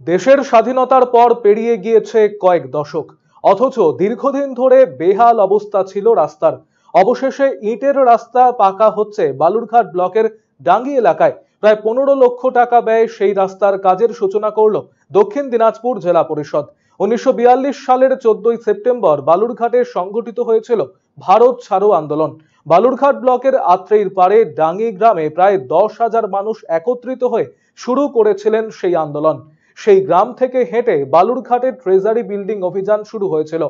দেশের স্বাধীনতার পর পেরিয়ে গিয়েছে কয়েক দশক, অথচ দীর্ঘদিন ধরে বেহাল অবস্থা ছিল রাস্তার। অবশেষে ইটের রাস্তা পাকা হচ্ছে বালুরঘাট ব্লকের ডাঙ্গি এলাকায়। প্রায় 15 লক্ষ টাকা ব্যয়ে সেই রাস্তার কাজের সূচনা করল দক্ষিণ দিনাজপুর জেলা পরিষদ। 1942 সালের 14ই সেপ্টেম্বর বালুরঘাটে সংগঠিত হয়েছিল ভারত ছাড়ো আন্দোলন। বালুরঘাট ব্লকের আত্রেইর পাড়ে ডাঙ্গি গ্রামে প্রায় 10,000 মানুষ একত্রিত হয়ে শুরু করেছিলেন সেই আন্দোলন। সেই গ্রাম থেকে হেঁটে বালুরঘাটের ট্রেজারি বিল্ডিং অভিযান শুরু হয়েছিল।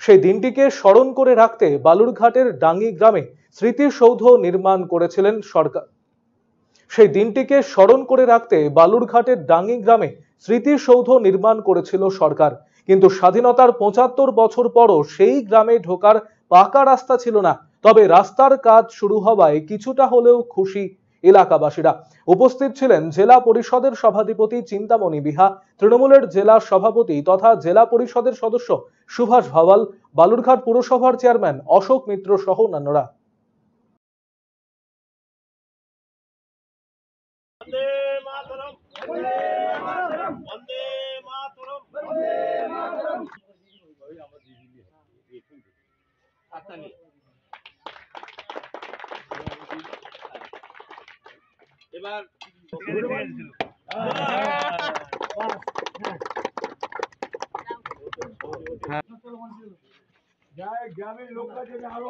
সেই দিনটিকে স্মরণ করে রাখতে বালুরঘাটের ডাঙ্গি গ্রামে স্মৃতিসৌধ নির্মাণ করেছিলেন সরকার। সেই দিনটিকে স্মরণ করে রাখতে বালুরঘাটের ডাঙ্গি গ্রামে স্মৃতিসৌধ নির্মাণ করেছিল সরকার। কিন্তু স্বাধীনতার 75 বছর পরও সেই গ্রামে ঢোকার পাকা রাস্তা ছিল না। তবে রাস্তার কাজ শুরু হওয়ায় কিছুটা হলেও খুশি এলাকাবাসীরা। উপস্থিত ছিলেন জেলা পরিষদের সভাধিপতি চিন্তামণি বিহা, তৃণমূলের জেলা সভাপতি তথা জেলা পরিষদের সদস্য সুভাষ ভাওয়াল, বালুরঘাট পুরসভার চেয়ারম্যান অশোক মিত্র সহ অন্যান্যরা। এবার গ্রামের লোকরা যদি আরো